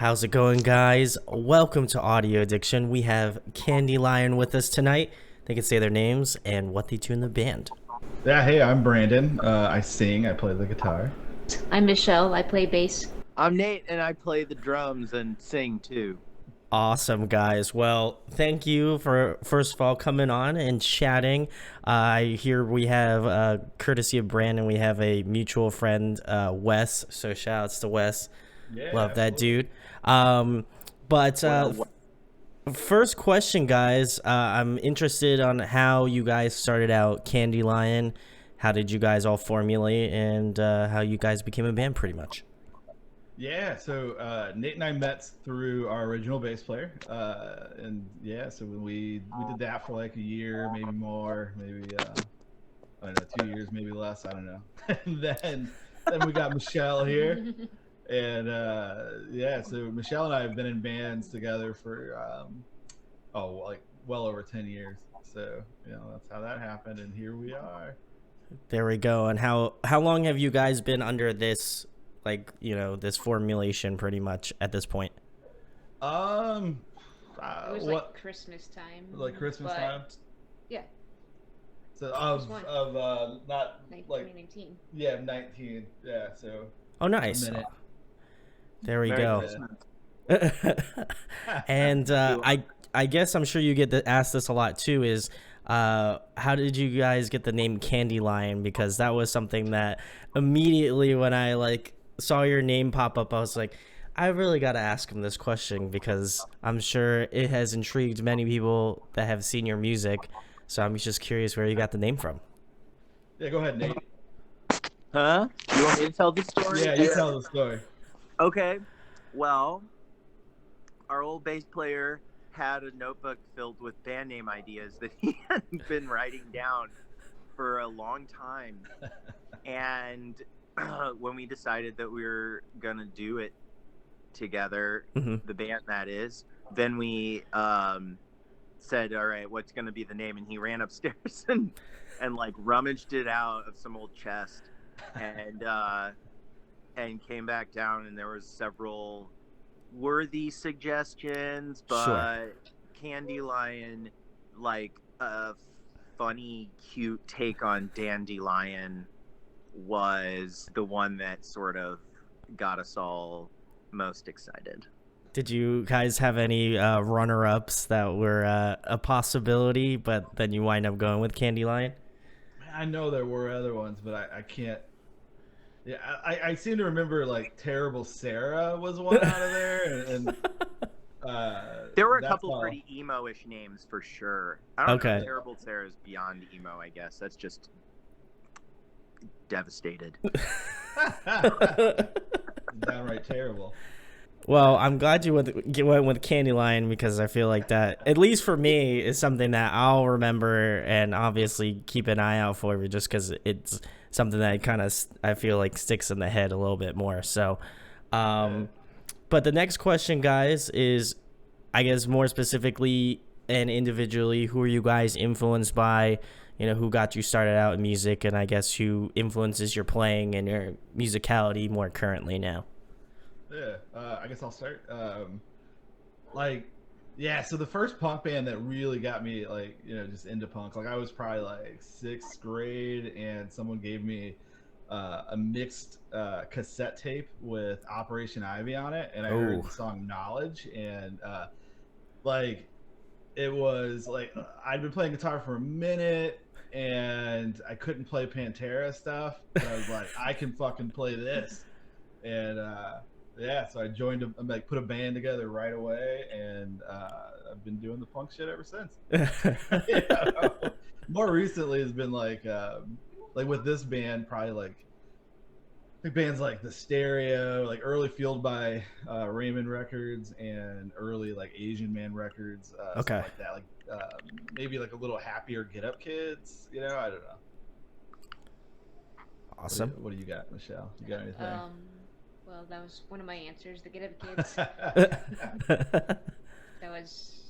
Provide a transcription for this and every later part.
How's it going, guys? Welcome to Audio Addiction. We have Candylion with us tonight. They can say their names and what they do in the band. Yeah, hey, I'm Brandon. I sing, I play the guitar. I'm Michelle. I play bass. I'm Nate, and I play the drums and sing too. Awesome, guys. Well, thank you for, first of all, coming on and chatting. I hear we have, courtesy of Brandon, we have a mutual friend, Wes. So shout outs to Wes. Yeah, Love that absolutely. dude. First question, guys. I'm interested on how you guys started out Candylion. How did you guys all formulate, and how you guys became a band, pretty much? Yeah, so Nate and I met through our original bass player, and yeah, so we did that for like a year, maybe more, maybe I don't know, 2 years, maybe less, I don't know. And then we got Michelle here, and yeah, so Michelle and I have been in bands together for like well over 10 years. So that's how that happened, and here we are. There we go. And how long have you guys been under this, like, this formulation, pretty much at this point? Um, It was what like Christmas time. like Christmas but, time? Yeah, So Which one? not like 2019. 19. Yeah, so Oh, nice. a minute. There we Merry go. Christmas. And I guess I'm sure you get asked this a lot too. Is how did you guys get the name Candylion? Because that was something that immediately when I saw your name pop up, I was like, I really got to ask him this question, because I'm sure it has intrigued many people that have seen your music. So I'm just curious where you got the name from. Yeah, go ahead, Nate. Huh? You want me to tell the story? Yeah, you tell the story. Okay. Well, our old bass player had a notebook filled with band name ideas that he had been writing down for a long time. And when we decided that we were going to do it together, the band that is, then we said, all right, what's going to be the name? And he ran upstairs and like rummaged it out of some old chest and came back down, and there was several worthy suggestions, but Sure. Candylion, like a funny, cute take on Dandelion, was the one that sort of got us all most excited. Did you guys have any runner-ups that were a possibility, but then you wind up going with Candylion? I know there were other ones, but I can't. Yeah, I seem to remember like Terrible Sarah was one out of there, and there were a that's couple all. pretty emo-ish names for sure. I don't Okay. know. Terrible Sarah's beyond emo, I guess. That's just devastated. Downright terrible. Well, I'm glad you went with Candylion, because I feel like that, at least for me, is something that I'll remember and obviously keep an eye out for, just because it's something that kind of, I feel like, sticks in the head a little bit more. So, but the next question, guys, is, I guess, more specifically and individually, who are you guys influenced by? Who got you started out in music, and I guess who influences your playing and your musicality more currently now? Yeah, I guess I'll start. Yeah, so the first punk band that really got me, just into punk, like I was probably like sixth grade, and someone gave me a mixed cassette tape with Operation Ivy on it, and I heard the song Knowledge, and it was like I'd been playing guitar for a minute, and I couldn't play Pantera stuff, but I was like, I can fucking play this, and yeah, so I joined, put a band together right away, and I've been doing the punk shit ever since. More recently has been like with this band, probably like bands like The Stereo, like early Fueled by Raymond Records, and early like Asian Man Records, Okay. stuff like that. Like maybe like a little Happier Get Up Kids, I don't know. Awesome. What do you got, Michelle? You got anything? Well, that was one of my answers. The Get Up Kids. That was,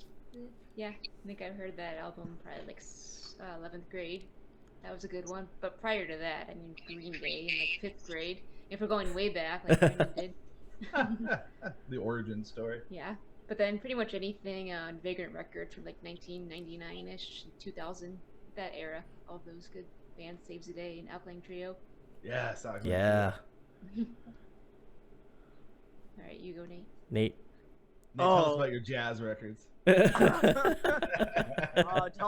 yeah. I think I heard that album probably like 11th grade. That was a good one. But prior to that, I mean, Green Day in like 5th grade. If we're going way back, like Brandon did. The origin story. Yeah. But then pretty much anything on Vagrant Records from like 1999-ish, 2000, that era. All those good bands, Saves the Day and Alkaline Trio. Yes. Yeah. All right, you go, Nate. Nate. Nate, tell us about your jazz records. Tell them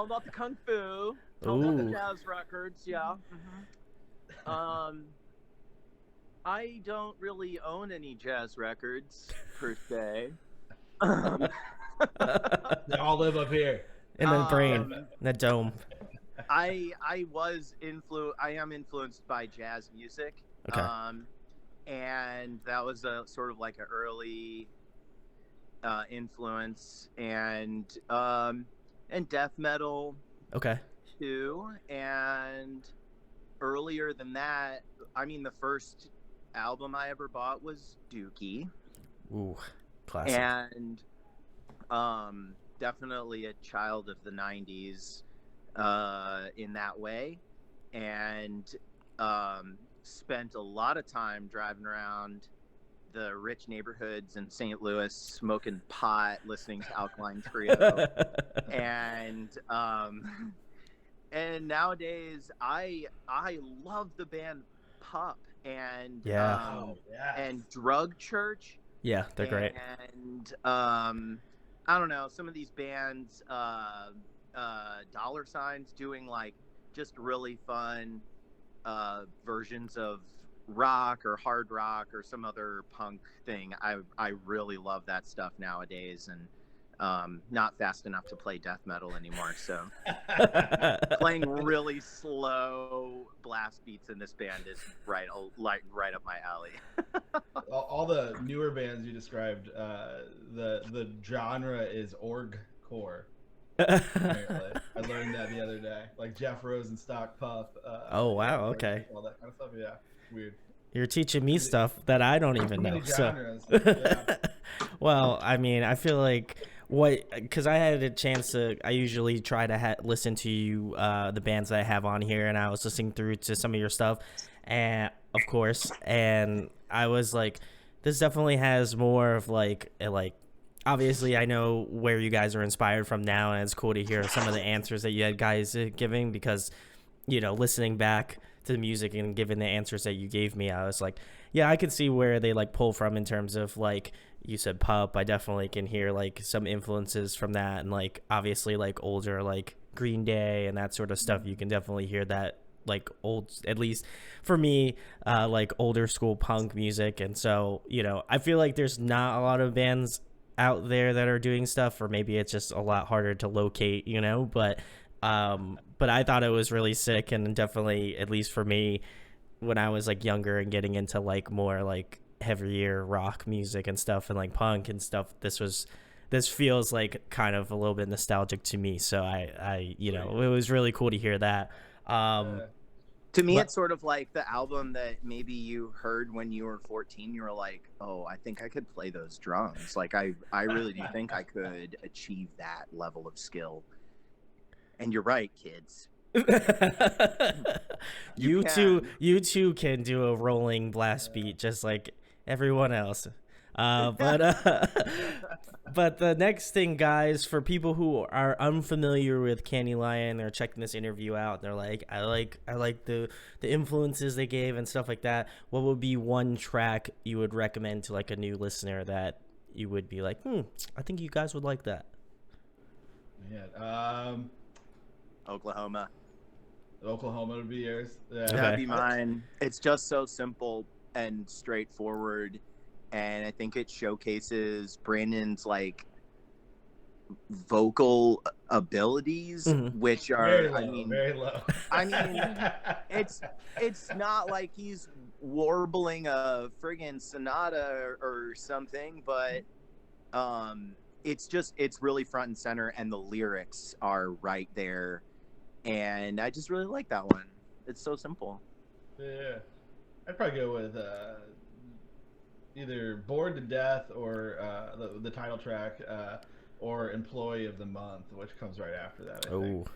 about the Kung Fu. Tell them about the Ooh. jazz records. Yeah. I don't really own any jazz records per se. They all live up here. In the brain, in the dome. I am influenced by jazz music. Okay. And that was a sort of like an early influence, and death metal Okay. too. And earlier than that, I mean, the first album I ever bought was Dookie. Ooh, classic. And definitely a child of the 90s in that way, and spent a lot of time driving around the rich neighborhoods in St. Louis, smoking pot, listening to Alkaline Trio. And nowadays I love the band Pup and Yeah. and Drug Church. Yeah, they're great. And I don't know, some of these bands, dollar signs doing like just really fun versions of rock or hard rock or some other punk thing. I really love that stuff nowadays, and not fast enough to play death metal anymore, so playing really slow blast beats in this band is right up my alley. All the newer bands you described, the genre is org-core. Apparently. I learned that the other day. Like Jeff Rosenstock, Puff. Oh, wow, okay. All that kind of stuff. Yeah, weird. You're teaching me stuff that I don't even know. Genres. So, Yeah. well, I mean, I feel like because I had a chance to, I usually try to listen to you, the bands that I have on here, and I was listening through to some of your stuff, and of course, and I was like, this definitely has more of like obviously I know where you guys are inspired from now, and it's cool to hear some of the answers that you had guys giving, because, you know, listening back to the music and given the answers that you gave me, I was like, yeah, I could see where they like pull from in terms of, like you said, Pup. I definitely can hear like some influences from that, and like obviously like older like Green Day and that sort of stuff. You can definitely hear that, like old, at least for me, like older school punk music. And so, you know, I feel like there's not a lot of bands out there that are doing stuff, or maybe it's just a lot harder to locate, you know, but I thought it was really sick, and definitely, at least for me, when I was like younger and getting into like more like heavier rock music and stuff, and like punk and stuff, this feels like kind of a little bit nostalgic to me. So I you know, it was really cool to hear that. To me, it's sort of like the album that maybe you heard when you were 14. You were like, oh, I think I could play those drums. Like, I really do think I could achieve that level of skill. And you're right, kids. You too can do a rolling blast beat just like everyone else. But the next thing, guys, for people who are unfamiliar with Candylion, they're checking this interview out, they're like, I like the influences they gave and stuff like that. What would be one track you would recommend to like a new listener that you would be like, I think you guys would like that? Yeah. Oklahoma. Oklahoma would be yours. Yeah. Okay. That'd be mine. It's just so simple and straightforward, and I think it showcases Brandon's like vocal abilities, which are very low, very low. I mean, it's not like he's warbling a friggin' sonata or something, but it's really front and center, and the lyrics are right there, and I just really like that one. It's so simple. Yeah, I'd probably go with either Bored to Death or the title track, or Employee of the Month, which comes right after that. I think.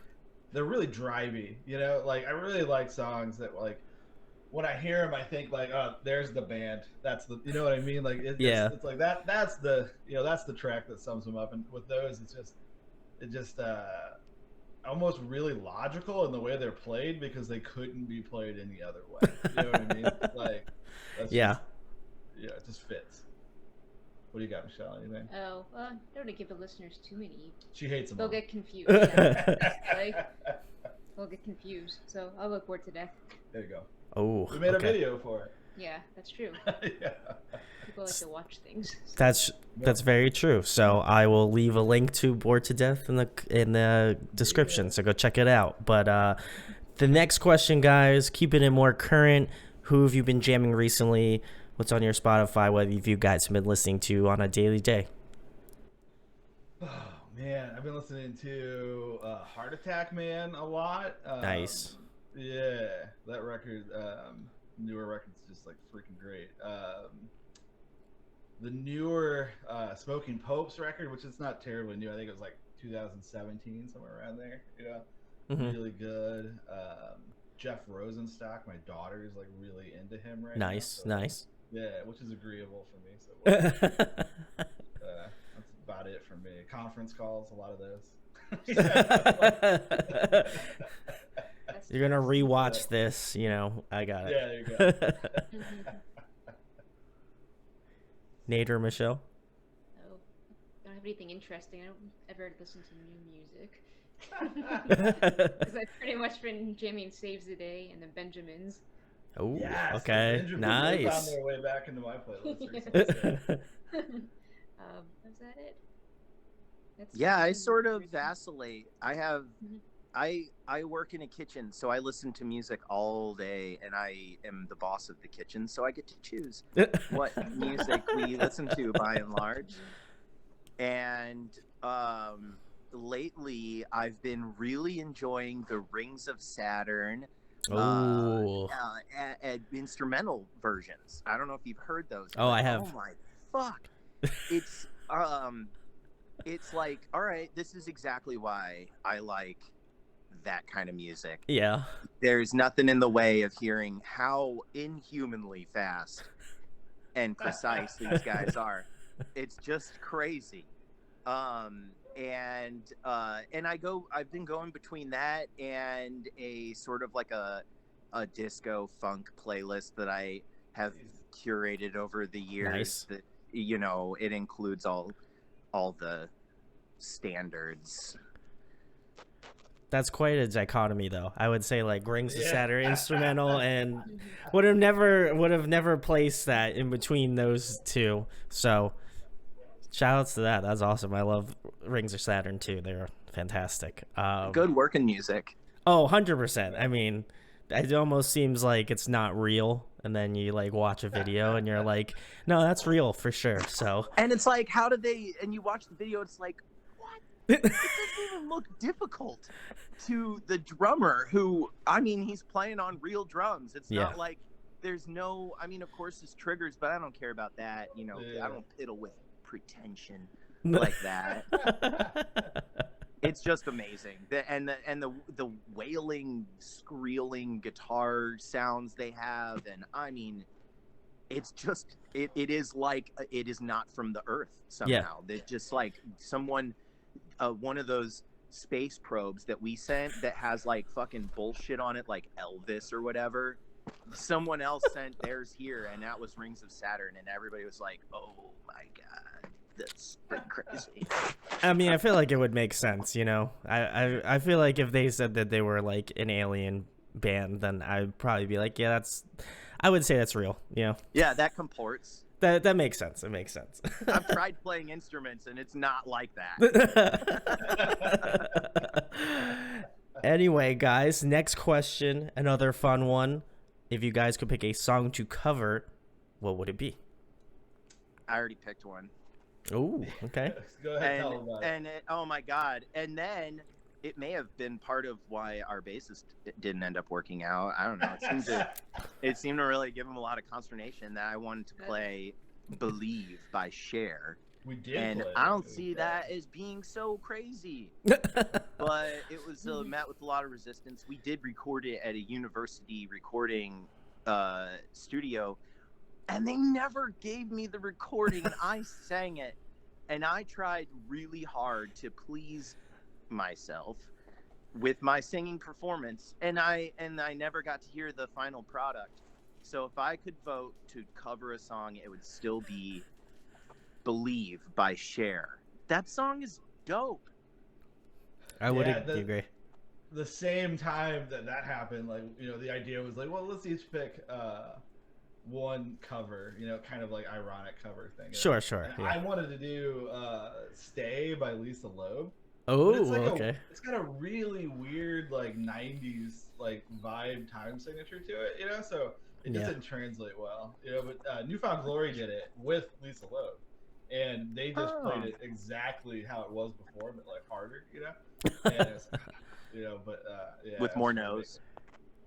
They're really drivey, you know. Like, I really like songs that like when I hear them, I think like, oh, there's the band. That's the, you know what I mean? Like Yeah. it's like that. That's the, you know, that's the track that sums them up. And with those, it just almost really logical in the way they're played because they couldn't be played any other way. You know what I mean? Like that's Yeah. just, yeah, it just fits. What do you got, Michelle? Anything? Oh, well, don't want to give the listeners too many. She hates them. They'll all. get confused. Yeah. Like, they'll get confused. So I'll look bored to death. There you go. Oh, We made a okay. video for it. Yeah, that's true. Yeah. People like to watch things. That's very true. So I will leave a link to Bored to Death in the description. So go check it out. But the next question, guys, keeping it more current. Who have you been jamming recently? What's on your Spotify? What have you guys been listening to on a daily day? Oh man, I've been listening to Heart Attack Man a lot. Nice. Yeah, that record, newer record's just like freaking great. The newer Smoking Popes record, which is not terribly new. I think it was like 2017, somewhere around there. You know, really good. Jeff Rosenstock, my daughter is like really into him right now. Nice. Yeah, which is agreeable for me. So that's about it for me. Conference calls, a lot of those. You're gonna rewatch this, you know. I got it. Yeah, there you go. Nate or Michelle? Oh, I don't have anything interesting. I don't ever listen to new music. Because I've pretty much been jamming Saves the Day and the Benjamins. Oh, Yes, okay, Benjamin, nice. They found their way back into my playlist recently. Is that it? That's Yeah, I pretty sort of much it. vacillate. I have I work in a kitchen, so I listen to music all day, and I am the boss of the kitchen, so I get to choose what music we listen to by and large. And lately, I've been really enjoying the Rings of Saturn instrumental versions. I don't know if you've heard those. Oh, I have. Oh my fuck! It's like, all right, this is exactly why I like that kind of music. Yeah. There's nothing in the way of hearing how inhumanly fast and precise these guys are. It's just crazy. And I've been going between that and a sort of like a disco funk playlist that I have curated over the years. Nice. That, you know, it includes all the standards. That's quite a dichotomy, though. I would say like Rings of Saturn instrumental, and would have never placed that in between those two. So, shout outs to that. That's awesome. I love Rings of Saturn too. They're fantastic. Good working music. Oh, 100%. I mean, it almost seems like it's not real, and then you like watch a video and you're like, no, that's real for sure. So, and it's like, how did they? And you watch the video, it's like, what? It doesn't even look difficult to the drummer who, I mean, he's playing on real drums. It's not like there's no, I mean, of course there's triggers, but I don't care about that. You know, I don't piddle with pretension like that. It's just amazing. The wailing, squealing guitar sounds they have. And I mean, it's just, it is like, it is not from the earth somehow. They're just like someone, one of those space probes that we sent that has like fucking bullshit on it, like Elvis or whatever. Someone else sent theirs here, and that was Rings of Saturn, and everybody was like, "Oh my god, that's pretty crazy." I mean, I feel like it would make sense, you know. I feel like if they said that they were like an alien band, then I'd probably be like, yeah, I would say that's real, you know. Yeah, that comports. That makes sense. It makes sense. I've tried playing instruments, and it's not like that. Anyway, guys, next question, another fun one. If you guys could pick a song to cover, what would it be? I already picked one. Oh, okay. Go ahead, tell them about it. Oh my god! And then it may have been part of why our bassist didn't end up working out. I don't know. It seemed to really give him a lot of consternation that I wanted to play "Believe" by Cher. We did, and I don't see that as being so crazy. But it was met with a lot of resistance. We did record it at a university recording studio, and they never gave me the recording, and I sang it, and I tried really hard to please myself with my singing performance, and I never got to hear the final product. So if I could vote to cover a song, it would still be Believe by Cher. That song is dope. I would Yeah, agree. The same time that happened, like, you know, the idea was like, well, let's each pick one cover, you know, kind of like ironic cover thing. Sure, sure. And Yeah. I wanted to do "Stay" by Lisa Loeb. Oh, But it's like okay. it's got a really weird like '90s like vibe time signature to it, you know. So it just Yeah. didn't translate well, you know. But Newfound Glory did it with Lisa Loeb, and they just played it exactly how it was before, but like harder, you know. And it's, you know, but yeah, With more nose.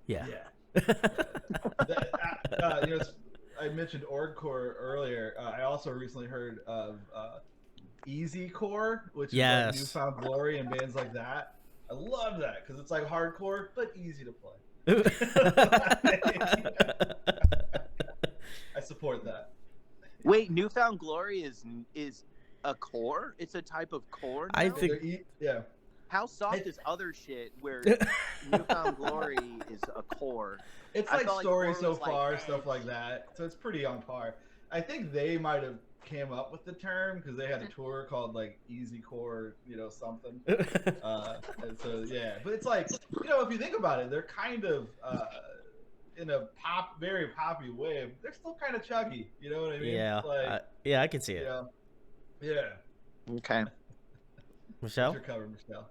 Yeah. Yeah. You know, I mentioned Ordcore earlier. I also recently heard of Easy Core, which is like Yes. Newfound Glory and bands like that. I love that because it's like hardcore but easy to play. I support that. Wait, Newfound Glory is a core? It's a type of core now? I think- Yeah. How soft is other shit where Newfound Glory is a core? It's I like felt like Story core So was like Far, edge. stuff like that. So it's pretty on par. I think they might have came up with the term because they had a tour called like Easy Core, you know, something. And so yeah, but it's like, you know, if you think about it, they're kind of in a very poppy way. They're still kind of chuggy. You know what I mean? Yeah. Like, Yeah, I can see you it. know, yeah. Okay. Michelle? What's your cover, Michelle?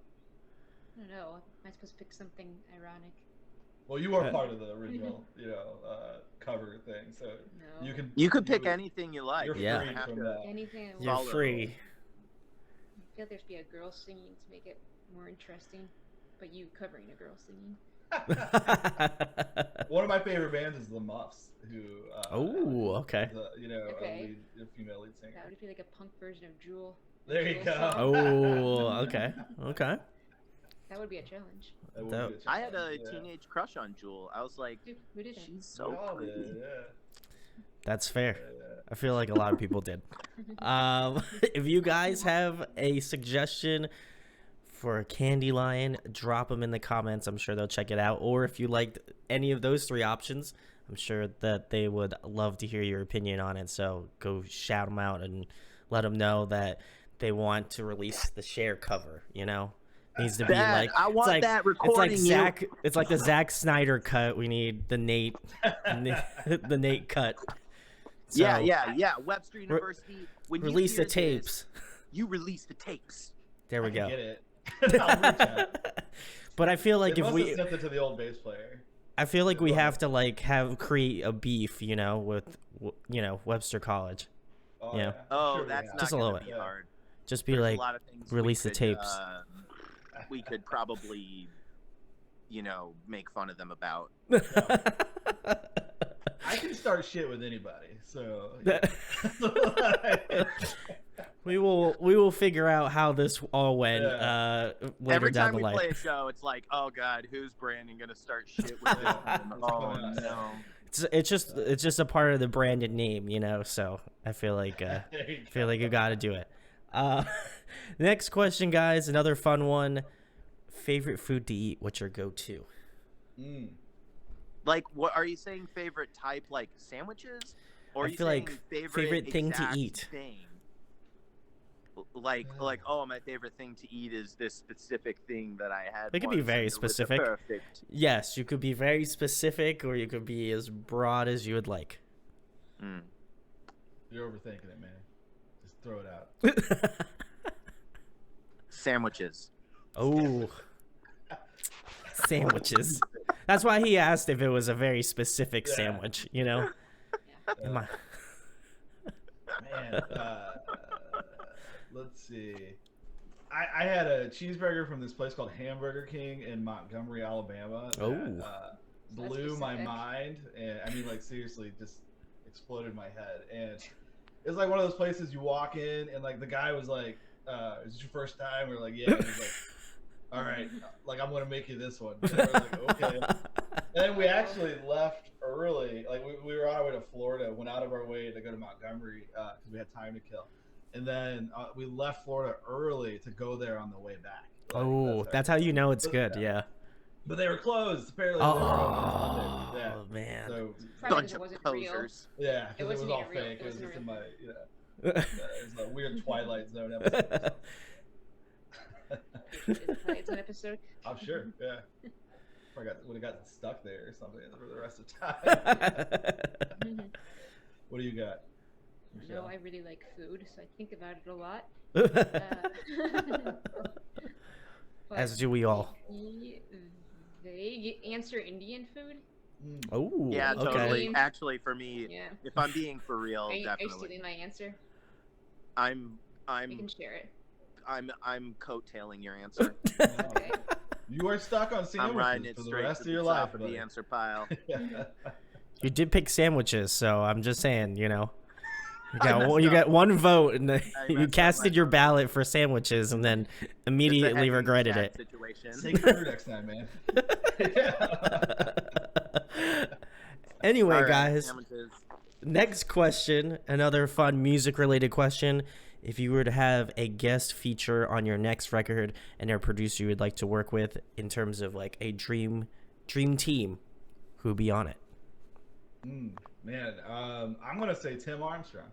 I don't know. Am I supposed to pick something ironic? Well, you are part of the original, you know, cover thing, so No. you could pick anything you like. You're You Yeah. don't free have from to- that. Anything. I You're Follow. free. I feel like there should be a girl singing to make it more interesting, but you covering a girl singing. One of my favorite bands is the Muffs, who Oh, okay. you know, Okay. a female lead That singer. would be like a punk version of Jewel. There you Jewel go. song. Oh, okay. Okay. That would be a challenge. That would That- be a I had a challenge, yeah. teenage crush on Jewel. I was like, Dude, who didn't? she's We so all pretty. did, yeah. That's fair. Yeah. I feel like a lot of people did. If you guys have a suggestion for a Candylion, drop them in the comments. I'm sure they'll check it out. Or if you liked any of those three options, I'm sure that they would love to hear your opinion on it. So go shout them out and let them know that they want to release the Cher cover. You know, needs to be Dad, like I want it's like, that recording. It's like Zack. It's like the Zack Snyder cut. We need the Nate, the Nate cut. So, Yeah. Webster University. When you Release hear the tapes. this, you release the tapes. There we I can go. get it. I'll reach out. But I feel like They if must we, have sent it to the old bass player. I feel like we have to like create a beef, you know, with Webster College. Oh, Yeah. Oh, Sure we that's have. not Just a gonna little be bit. hard. Just be There's like, a lot of things release the could, tapes. We could probably, make fun of them about. I can start shit with anybody, so we will figure out how this all went later Every down time the we line. play a show, it's like, oh god, who's Brandon gonna start shit with this one? Oh no. It's just a part of the branded name, you know. So I feel like you got to do it. Next question, guys. Another fun one. Favorite food to eat? What's your go-to? Like, what are you saying? Favorite type, like sandwiches, or I are you feel saying like favorite favorite thing to exact eat. Thing? Like, oh, my favorite thing to eat is this specific thing that I had. It could be once very and it was specific. Perfect. Yes, you could be very specific, or you could be as broad as you would like. You're overthinking it, man. Just throw it out. Sandwiches. Oh, sandwiches. That's why he asked if it was a very specific sandwich, you know? Am I- Man, let's see. I had a cheeseburger from this place called Hamburger King in Montgomery, Alabama. That, blew That's my specific. mind, and I mean, like, seriously, just exploded my head. And it's like one of those places you walk in, and like the guy was like, "Is this your first time?" We're like, "Yeah." And he's like, "All right, like I'm gonna make you this one." And we're like, "Okay." And then we actually left early. Like we were on our way to Florida, went out of our way to go to Montgomery because we had time to kill, and then we left Florida early to go there on the way back. Like, Oh, that's how you know it's good. Yeah. But they were closed. Apparently, they were open on Sunday. Yeah. Oh man. So Probably Bunch 'cause it of wasn't real. posers. yeah, It because it was wasn't all even real. fake. It It was wasn't just in real. my it was a weird Twilight Zone episode. It's an episode. I'm sure. Yeah. Would have gotten stuck there or something for the rest of the time. What do you got? No, Michelle? I really like food, so I think about it a lot. But As do we all. They answer Indian food. Oh, Yeah, okay. totally. Actually, for me, Yeah. if I'm being for real, Are you definitely, stealing my answer? I'm You can share it. I'm coattailing your answer. Okay. You are stuck on I'm riding sandwiches it for the straight rest to of your the life. top of the answer pile. You did pick sandwiches, so I'm just saying, you know. messed You up. got one vote, and you messed up casted my your vote. ballot for sandwiches, and then It's a immediately heavy regretted chat it. Situation. Take fruit next time, man. Anyway, All right, guys, sandwiches. next question, another fun music-related question. If you were to have a guest feature on your next record and a producer you would like to work with in terms of like a dream team, who would be on it? Man, I'm gonna say Tim Armstrong.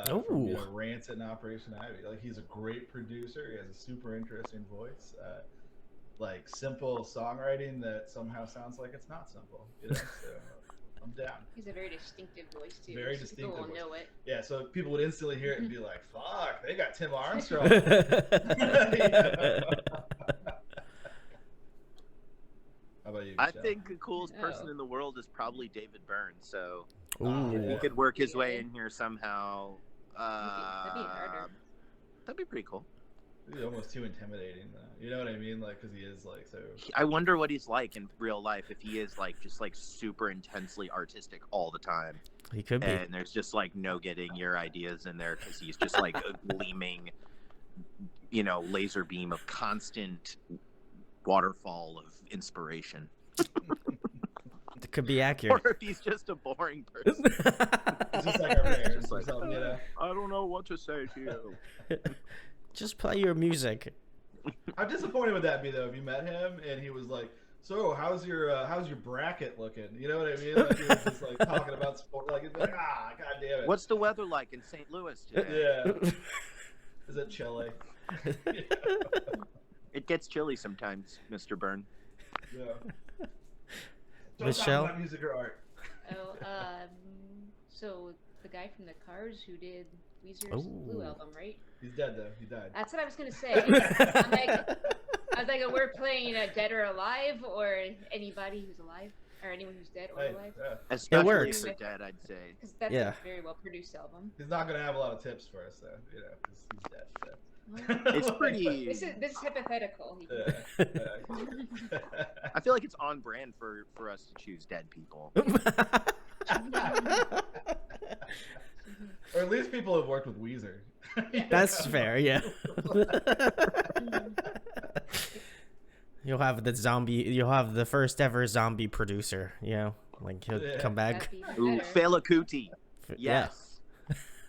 From, Ooh. Rancid and Operation Ivy. Like, he's a great producer. He has a super interesting voice. Like, simple songwriting that somehow sounds like it's not simple. You know, so I'm down. He's a very distinctive voice too. Very so distinctive People will voice. know it. Yeah, so people would instantly hear it and be like, "Fuck, they got Tim Armstrong." How about you? I Michelle? think the coolest person Oh. in the world is probably David Byrne. So Ooh. if he Yeah. could work his way in here somehow, That'd be harder. that'd be pretty cool. He's almost too intimidating, though. You know what I mean? Like, because he is like so. I wonder what he's like in real life. If he is like just like super intensely artistic all the time, He could be. and there's just like no getting your ideas in there because he's just like a gleaming, laser beam of constant waterfall of inspiration. It could be accurate. Or if he's just a boring person. It's just like our parents Just or like, something, you know. I don't know what to say to you. Just play your music. How disappointed would that be though if you met him and he was like, "So how's your bracket looking?" You know what I mean? Like, he was just like talking about sport. Like, it's like, god damn it. What's the weather like in St. Louis today? Yeah. Is it chilly? It gets chilly sometimes, Mr. Byrne. Yeah. Don't Michelle? talk about music or art. Oh, so the guy from the Cars who did Weezer's Blue Ooh. album, right? He's dead though. He died. That's what I was gonna say. I was like, we're playing Dead or Alive, or anybody who's alive, or anyone who's dead or Hey, alive, yeah. Especially works. for dead, I'd say. because that's Yeah. a very well produced album. He's not gonna have a lot of tips for us though. You know, 'cause he's dead. So. It's pretty. This is hypothetical. Yeah. I feel like it's on brand for us to choose dead people. Or at least people have worked with Weezer. That's fair, yeah. You'll have the first ever zombie producer, like he'll Yeah. come back. That'd be Ooh, better. Fela Kuti. Yeah. Yes.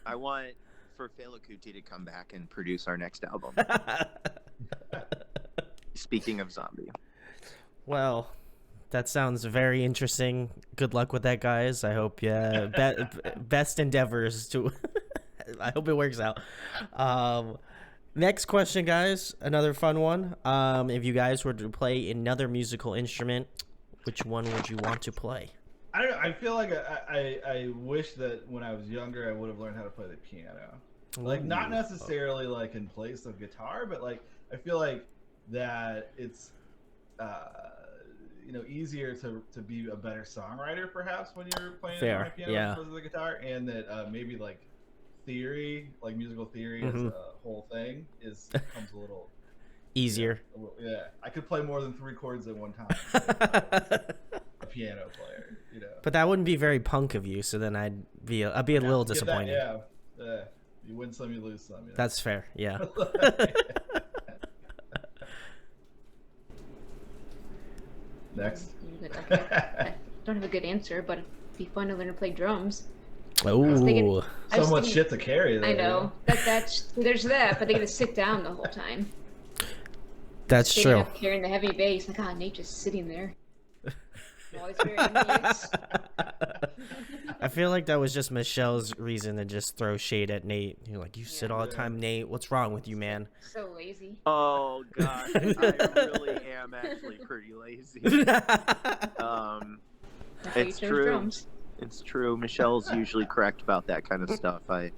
I want for Fela Kuti to come back and produce our next album. Speaking of zombie. Well, that sounds very interesting. Good luck with that, guys. I hope best endeavors to. I hope it works out. Next question, guys. Another fun one. If you guys were to play another musical instrument, which one would you want to play? I don't know. I feel like I wish that when I was younger I would have learned how to play the piano. Like, not Ooh. necessarily like in place of guitar, but like I feel like that it's easier to be a better songwriter perhaps when you're playing Fair, the piano yeah. as opposed to the guitar, and that maybe like theory, like musical theory as Mhm. a whole thing becomes a little Easier. yeah. I could play more than 3 chords at one time. A piano player, But that wouldn't be very punk of you. So then I'd be a little Get that- disappointed. yeah. You win some, you lose some. That's fair. Yeah. Next. You could- okay. don't have a good answer, but it'd be fun to learn to play drums. Oh, I So was much thinking- shit to carry. There, I know there's that, but they get to sit down the whole time. that's Standing true. up carrying the heavy bass. Like, God, Nate just sitting there. Always very envious. I feel like that was just Michelle's reason to just throw shade at Nate. You're like, you sit all the time, Nate. What's wrong with you, man? So lazy. Oh gosh, I really am actually pretty lazy. That's why you It's chose true. drums. It's true. Michelle's usually correct about that kind of stuff. I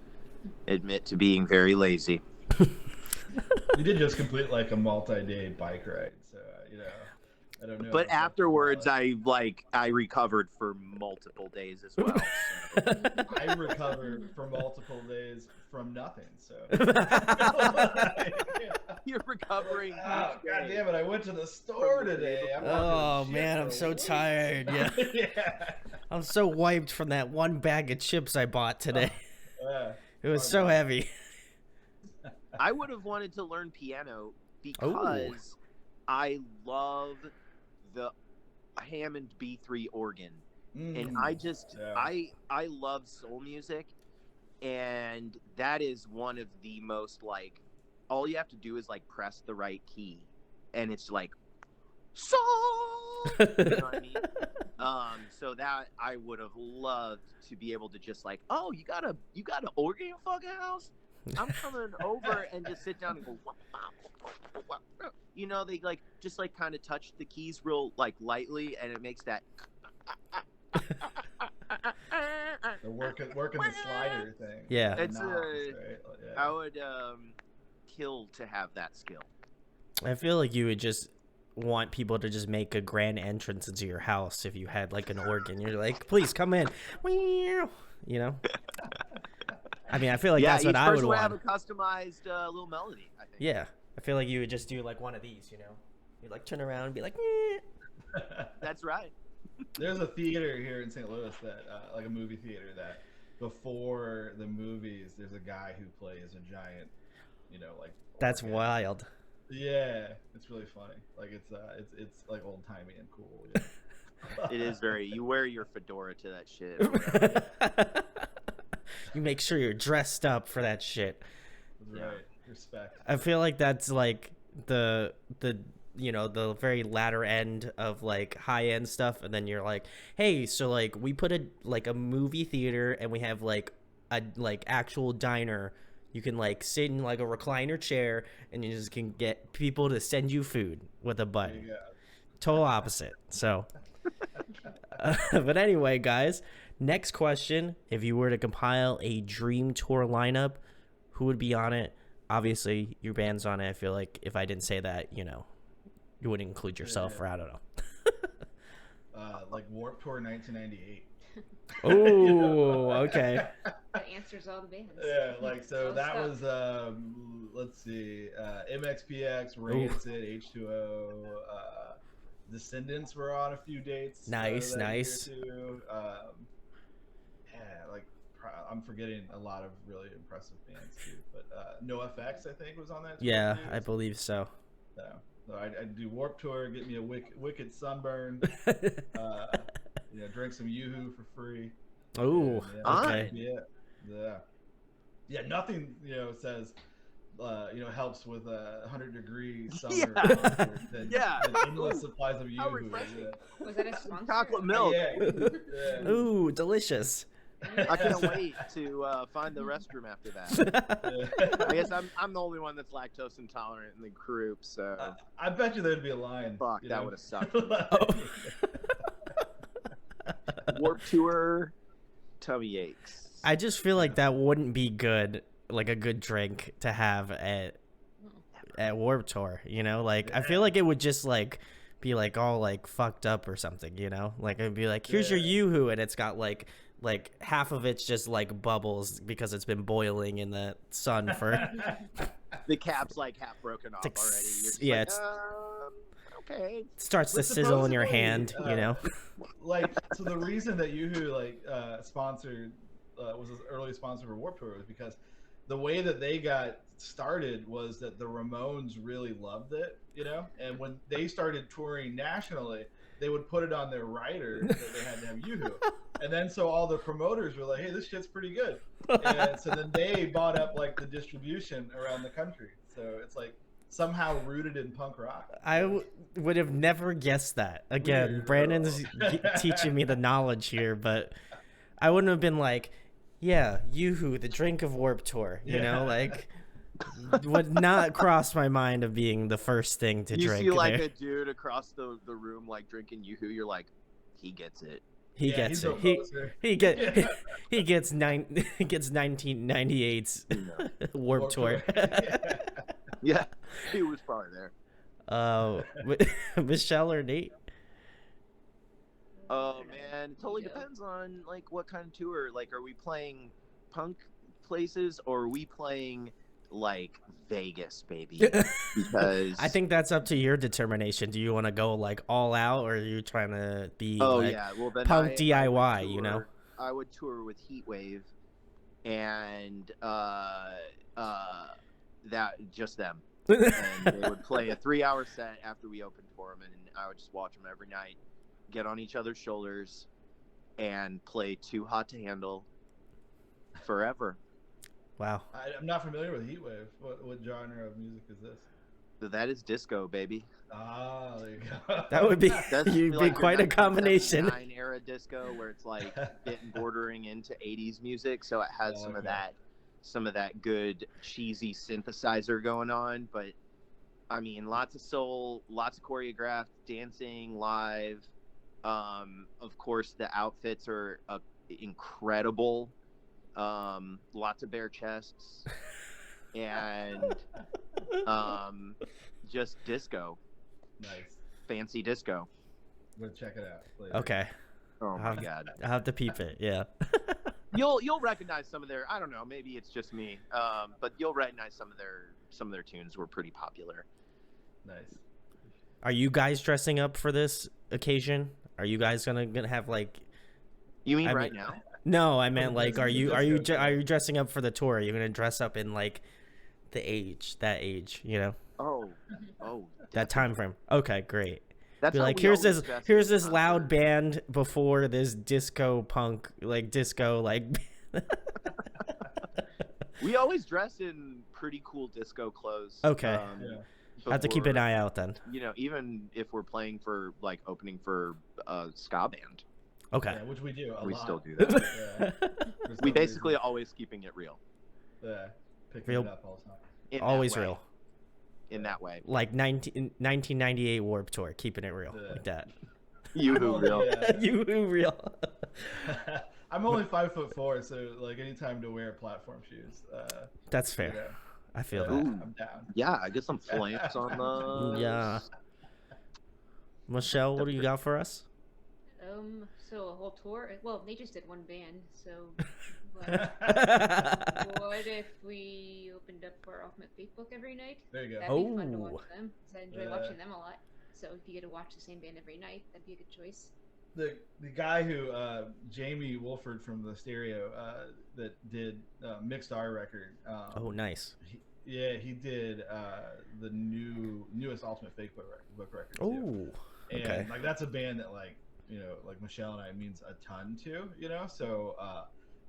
admit to being very lazy. You did just complete like a multi-day bike ride, so I don't know. But afterwards, I recovered for multiple days as well. So. I recovered for multiple days from nothing. So You're recovering. Oh, each God day. damn it! I went to the store From the day today. I'm before. not Oh, doing shit man, for I'm a so week. tired. Yeah. Yeah. I'm so wiped from that one bag of chips I bought today. Yeah. It was so heavy. I would have wanted to learn piano because I love the Hammond B3 organ. And I just I love soul music, and that is one of the most like all you have to do is like press the right key and it's like soul, you know what I mean? So that I would have loved to be able to just like, oh, you got an organ in your fucking house? I'm coming over and just sit down and go, you know, they like just like kind of touch the keys real like lightly, and it makes that. They're working the slider thing. Yeah. The It's knobs, right? Yeah. I would kill to have that skill. I feel like you would just want people to just make a grand entrance into your house if you had like an organ. You're like, please come in. You know? I mean, I feel like that's what I would each person want. have a customized little melody, I think. Yeah. I feel like you would just do like one of these, you know? You'd like turn around and be like, That's right. There's a theater here in St. Louis that, like a movie theater, that before the movies, there's a guy who plays a giant, you know, like. that's organ. wild. Yeah, it's really funny. Like it's like old timey and cool. Yeah. It is very. You wear your fedora to that shit. Or whatever. You make sure you're dressed up for that shit. Right. Respect. I feel like that's like the you know, the very latter end of like high end stuff, and then you're like, hey, so like we put a movie theater and we have like a like actual diner. You can like sit in like a recliner chair and you just can get people to send you food with a button. Yeah. Total opposite. So but anyway, guys, next question: if you were to compile a dream tour lineup, who would be on it? Obviously your band's on it. I feel like if I didn't say that, you know, you wouldn't include yourself, or I don't know. Like Warped Tour 1998. Oh, okay. That answers all the bands. Yeah, like so All that stuff. was let's see, MXPX, Rancid, H2O, Descendants were on a few dates. Nice, that year nice. too. Yeah, like I'm forgetting a lot of really impressive bands too, but NoFX I think was on that. tour Yeah, too. I believe so. So I'd do Warped Tour, get me a wicked sunburn, you know, drink some Yoo-Hoo for free. Oh, Yeah, okay. Yeah. Nothing, you know, says, you know, helps with 100-degree summer Yeah. concert than Yeah. endless supplies of How Yoo-Hoo. refreshing. Yeah. Was that a sponsor? Chocolate milk. Yeah. Ooh, delicious. I can't wait to find the restroom after that. I guess I'm the only one that's lactose intolerant in the group, so I bet you there'd be a line. fuck, you that know? would have sucked. Oh. Warped Tour, tummy aches. I just feel like that wouldn't be good, like a good drink to have at Warped Tour, you know? Like, I feel like it would just, like, be, like, all, like, fucked up or something, you know? Like, it'd be like, here's your Yoo-Hoo, and it's got, like half of it's just, like, bubbles because it's been boiling in the sun for... The cap's, like, half broken off It's- already. You're just yeah, like, it's- okay. starts to But sizzle in your supposedly, hand, you know? Like, so the reason that Yoo-Hoo like sponsored was an early sponsor for Warped Tour was because the way that they got started was that the Ramones really loved it, you know, and when they started touring nationally, they would put it on their rider that they had to have Yoo-hoo. And then so all the promoters were like, hey, this shit's pretty good. And so then they bought up like the distribution around the country. So it's like somehow rooted in punk rock. I would have never guessed that. Again, Weird, Brandon's teaching me the knowledge here, but I wouldn't have been like, yeah, Yoo-hoo, the drink of Warped Tour, you know, like would not cross my mind of being the first thing to drink. You see like there. a dude across the room like drinking Yoo-hoo, you're like, he gets it. He gets it. He gets 1998's Warped Tour. Yeah, he was probably there. Michelle or Nate? Oh man, it totally depends on like what kind of tour. Like, are we playing punk places or are we playing like Vegas, baby? Because I think that's up to your determination. Do you want to go like all out, or are you trying to be like well, then punk I DIY? would You know, I would tour with Heatwave, and that just them. And they would play a 3-hour set after we opened for them, and I would just watch them every night, get on each other's shoulders, and play Too Hot to Handle forever. wow. I'm not familiar with Heatwave. What genre of music is this? That is disco, baby. Ah, there you go. That would be That's you'd be like quite a combination. 1979 era disco where it's like getting bordering into 80s music, so it has some of that good cheesy synthesizer going on, but I mean lots of soul, lots of choreographed dancing live. Of course the outfits are incredible. Lots of bare chests and just disco. Nice. Fancy disco. We'll check it out later. Okay, Oh my god. I'll have to peep it. Yeah. You'll recognize some of their, I don't know, maybe it's just me, but you'll recognize some of their tunes were pretty popular. Nice. Are you guys dressing up for this occasion? Are you guys gonna have like? You mean I right mean- now? No, I meant like, are you dressing up for the tour? Are you gonna dress up in like that age? You know, Oh, that time frame. Okay, great. that's Be how like, we here's always this dress in loud concert. band before this disco punk disco. We always dress in pretty cool disco clothes. Okay. Yeah. I have to keep an before- eye out then. You know, even if we're playing for like opening for a ska band, Okay. Yeah, which we do a we lot. still do that. Yeah. For We some basically reason. always keeping it real. Yeah. Picking Real- it up all the time. In that Always way. real. In that way. Like 1998 Warped Tour, keeping it real Yeah. like that. You real. Yeah. You real. I'm only 5'4", so like any time to wear platform shoes. That's You fair. know, I feel yeah, that. Ooh. I'm down. Yeah, I get some flamps on the. Yeah. Michelle, what do you got for us? So a whole tour. Well, they just did one band, so what if we opened up our Ultimate Facebook every night? There you go. That'd be fun to Oh. watch them. 'Cause I enjoy Yeah. watching them a lot. So if you get to watch the same band every night, that'd be a good choice. The guy who Jamie Wolford from the Stereo that did mixed our record. Oh, nice. He did the newest Ultimate Facebook book record too. Oh, And okay. like that's a band that like like Michelle and I means a ton to, so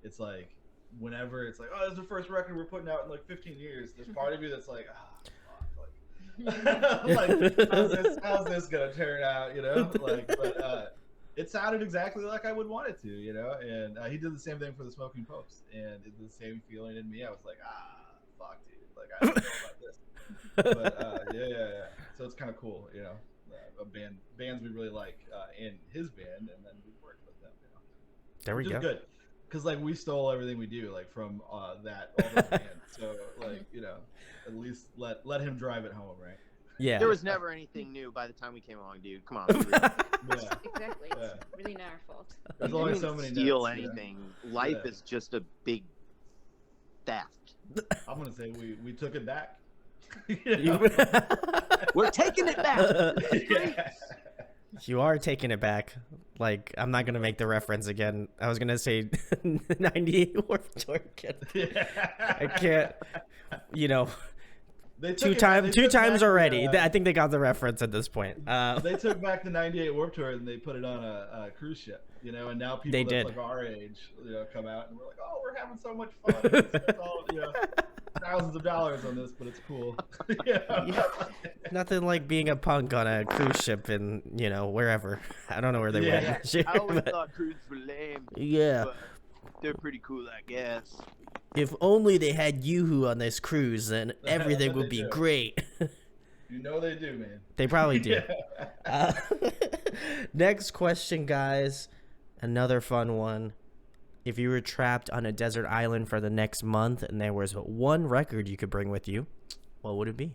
it's like whenever it's like, oh, this is the first record we're putting out in like 15 years, there's part of you that's like, fuck, like how's this gonna turn out, but it sounded exactly like I would want it to, and he did the same thing for the Smoking Popes, and it did the same feeling in me. I was like, fuck, dude, like I don't know about this, but yeah, so it's kind of cool, bands we really like in his band, and then we worked with them, There we which go. is good, because like we stole everything we do like from all those bands, so like at least let him drive it home, right? Yeah. There was never anything new by the time we came along, dude. Come on. Be real. Yeah. Exactly. It's Yeah. really not our fault. There's You only didn't so many steal notes, anything. Life Yeah. is just a big theft. I'm gonna say we took it back. We're taking it back. Yeah. You are taking it back. Like, I'm not gonna make the reference again. I was gonna say 98 Warped Tour again. I can't. They Two took it- they two took times back already. the, I think they got the reference at this point. they took back the '98 Warped Tour and they put it on a cruise ship, you know. And now people They that's did. like our age, you know, come out and we're like, oh, we're having so much fun. It's all, you know, thousands of dollars on this, but it's cool. Yeah. Nothing like being a punk on a cruise ship in, you know, wherever. I don't know where they Yeah. went this year, I always but thought cruises were lame. yeah. But they're pretty cool, I guess. If only they had Yoo-hoo on this cruise, then everything But would they be do. great. You know they do, man. They probably do. Yeah. Next question, guys. Another fun one. If you were trapped on a desert island for the next month and there was one record you could bring with you, what would it be?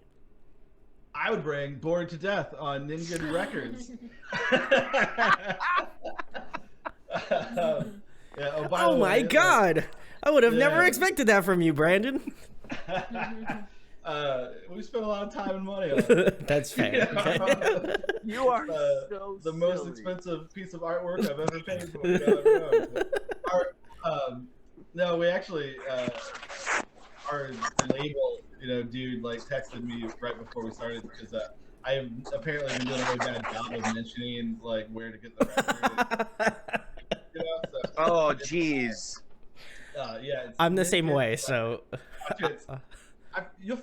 I would bring Bored to Death on Ninja Records. Yeah, by Oh the my way, God! I would have never Yeah. expected that from you, Brandon. We spent a lot of time and money on it. That's fair. Okay. You are The most silly. expensive piece of artwork I've ever paid for. You know, everyone. No, we actually, our label, you know, dude, like texted me right before we started because I've apparently been doing a really bad job of mentioning like where to get the record. You know, so, Oh, jeez. yeah. It's I'm the same Ninja- way, so. It's-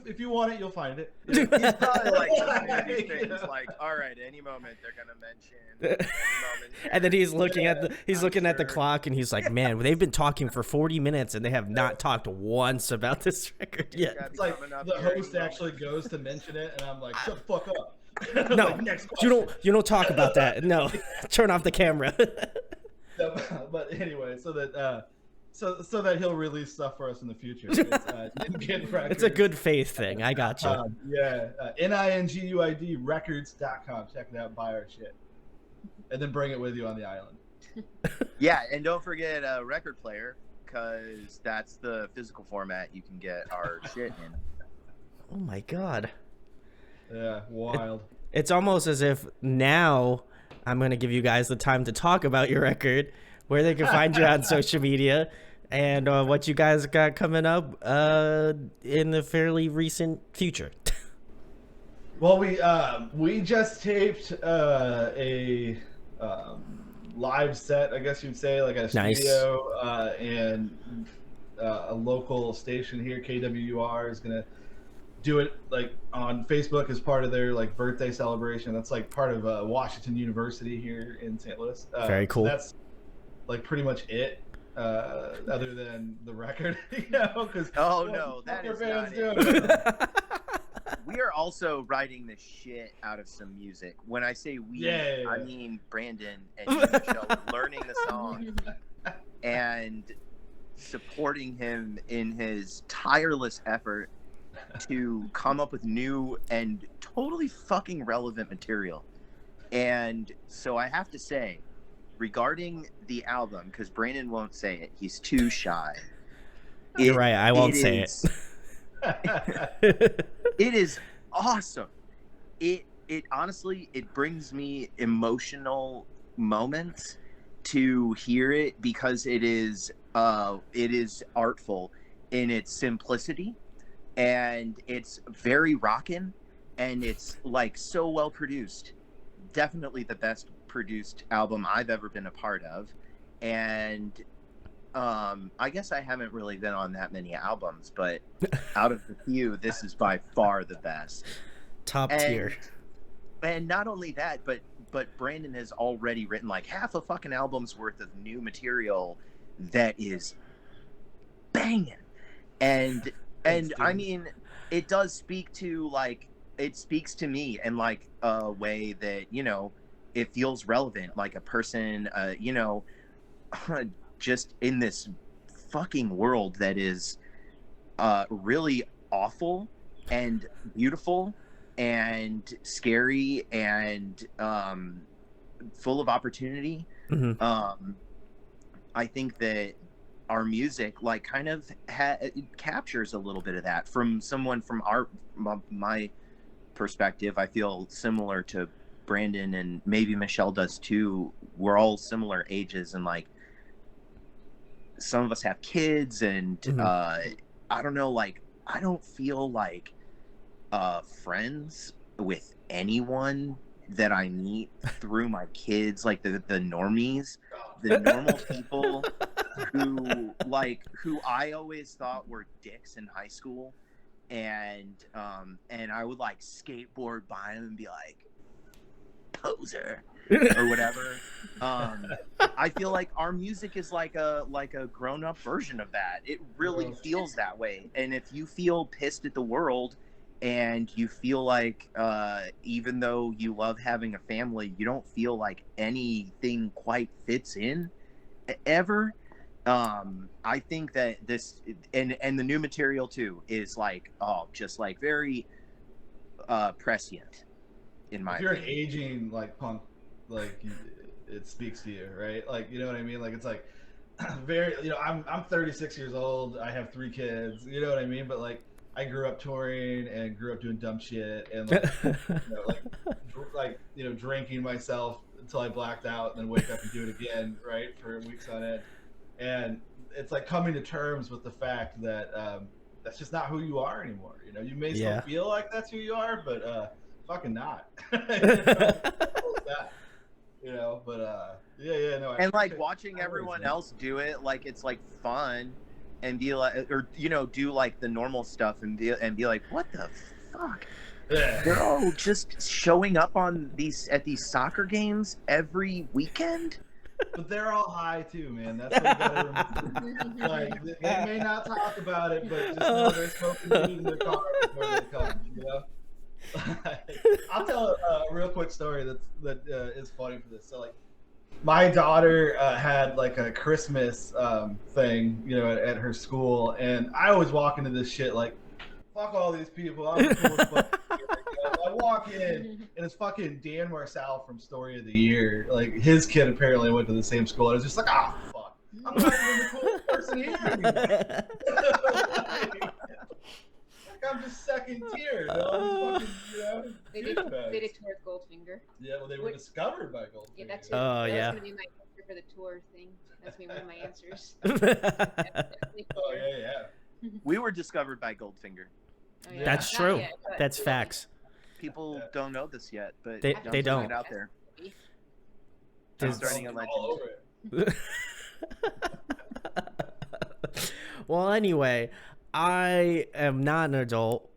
if you want it, you'll find it. He's probably like listening to these Yeah. things, like, all right, any moment they're gonna mention. Any moment And then he's looking at the I'm looking at the sure. clock and he's like, "Man, they've been talking for 40 minutes and they have not talked once about this record yet." Gotta be It's like coming up the here any host moment. actually goes to mention it, and I'm like, "Shut the fuck up." No, Like, next you question. don't talk about that. No, turn off the camera. So, but anyway, so that so that he'll release stuff for us in the future. It's, Ninja Records. It's a good faith thing. I got you. Yeah, NINGUID records.com. Check it out, buy our shit, and then bring it with you on the island. Yeah, and don't forget a record player, because that's the physical format you can get our shit in. Oh my God. Yeah, wild. It's almost as if now I'm going to give you guys the time to talk about your record, where they can find you on social media, and what you guys got coming up in the fairly recent future. Well, we just taped a live set, I guess you'd say, like at a Nice. studio, and a local station here, KWUR, is gonna do it like on Facebook as part of their like birthday celebration. That's like part of Washington University here in St. Louis. Very cool. So that's like pretty much it. Other than the record, you know, because Oh, no, that is not it. doing? We are also writing the shit out of some music. When I say we, Yeah. I mean Brandon and you, Michelle, learning the song and supporting him in his tireless effort to come up with new and totally fucking relevant material. And so I have to say, regarding the album, because Brandon won't say it, he's too shy. You're right, I won't say it. It is awesome. It honestly, it brings me emotional moments to hear it, because it is artful in its simplicity, and it's very rockin', and it's like so well produced. Definitely the best produced album I've ever been a part of. And I guess I haven't really been on that many albums, but out of the few, this is by far the best. Top tier. And not only that, but Brandon has already written like half a fucking album's worth of new material that is banging. And I mean, it does speak to like, it speaks to me in like a way that, you know, it feels relevant, like a person, you know, just in this fucking world that is really awful and beautiful and scary and full of opportunity. Mm-hmm. I think that our music like kind of captures a little bit of that from someone from my perspective. I feel similar to Brandon, and maybe Michelle does too. We're all similar ages, and like some of us have kids, and Mm-hmm. I don't know, like I don't feel like friends with anyone that I meet through my kids, like the normies, the normal people who I always thought were dicks in high school, and I would like skateboard by them and be like, poser or whatever. I feel like our music is like a grown up version of that. It really feels that way. And if you feel pissed at the world, and you feel like even though you love having a family, you don't feel like anything quite fits in ever. I think that this and the new material too is like just like very prescient in my If you're an opinion. aging like punk, like it speaks to you, right? Like, you know what I mean? Like, it's like very, you know, I'm 36 years old. I have 3 kids. You know what I mean? But like, I grew up touring and grew up doing dumb shit and like, you know, drinking myself until I blacked out and then wake up and do it again, right, for weeks on end. And it's like coming to terms with the fact that that's just not who you are anymore. You know, you may still feel like that's who you are, but fucking not. You know, but no. And like watching everyone else do it, like it's like fun, and be like, or you know, do like the normal stuff and be like, what the fuck? Yeah. They're all just showing up at these soccer games every weekend. But they're all high too, man. That's what you gotta remember. Like, they may not talk about it, but just know they're smoking weed in their car before they come. You know. I'll tell a real quick story that is funny for this. So like, my daughter had like a Christmas thing, you know, at her school, and I always walk into this shit like, fuck all these people. I'm the coolest fucking kid. You know? I walk in, and it's fucking Dan Marcel from Story of the Year. Like, his kid apparently went to the same school. I was just like, ah, fuck. I'm not even the coolest person here anymore. I'm just second tier. You know? I'm just fucking, you know, They did tour Goldfinger. Yeah, well, they were discovered by Goldfinger. Yeah, that's it. Oh, that yeah. was gonna be my answer for the tour thing. That's gonna be one of my answers. Oh, yeah. We were discovered by Goldfinger. Oh, yeah. That's Not true. yet, but That's yeah. facts. People don't know this yet, but They I'm don't. putting it out there. I'm There's- starting a legend. All over it. Well, anyway, I am not an adult.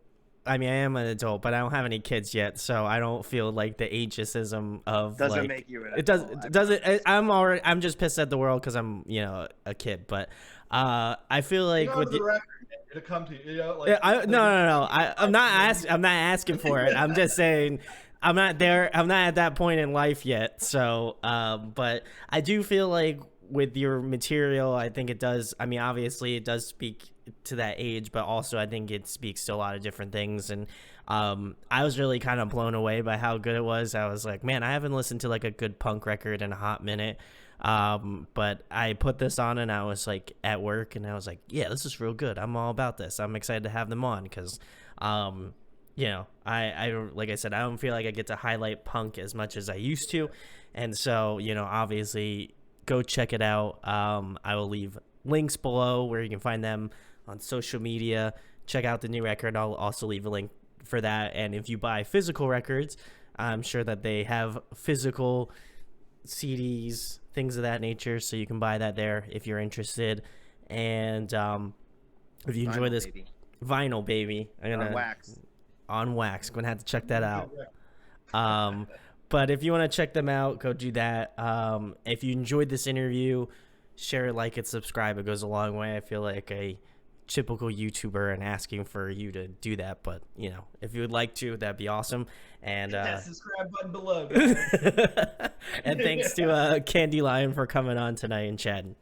I mean, I am an adult, but I don't have any kids yet, so I don't feel like the ageism of Doesn't like, make you an it does. adult, I Does it? promise. I'm just pissed at the world because I'm, you know, a kid. But I feel like You know, with the the, record, it'll come to you. You know, like, no. I'm not asking for it. I'm just saying I'm not there. I'm not at that point in life yet. So, but I do feel like with your material, I think it does. I mean, obviously, it does speak to that age, but also I think it speaks to a lot of different things. And I was really kind of blown away by how good it was. I was like, man, I haven't listened to like a good punk record in a hot minute. But I put this on and I was like at work and I was like, yeah, this is real good. I'm all about this. I'm excited to have them on because, you know, I like I said, I don't feel like I get to highlight punk as much as I used to. And so, you know, obviously go check it out. I will leave links below where you can find them on social media. Check out the new record. I'll also leave a link for that. And if you buy physical records, I'm sure that they have physical CDs, things of that nature, so you can buy that there if you're interested. And if you enjoy this vinyl, baby, On wax. on wax, gonna have to check that out. But if you want to check them out, go do that. If you enjoyed this interview, share, like it, subscribe. It goes a long way. I feel like a typical YouTuber and asking for you to do that, but you know, if you would like to, that'd be awesome. And that subscribe button below, guys. and thanks to Candylion for coming on tonight and chatting.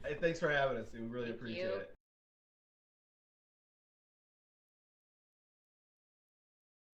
Hey, thanks for having us. We really Thank appreciate you. it.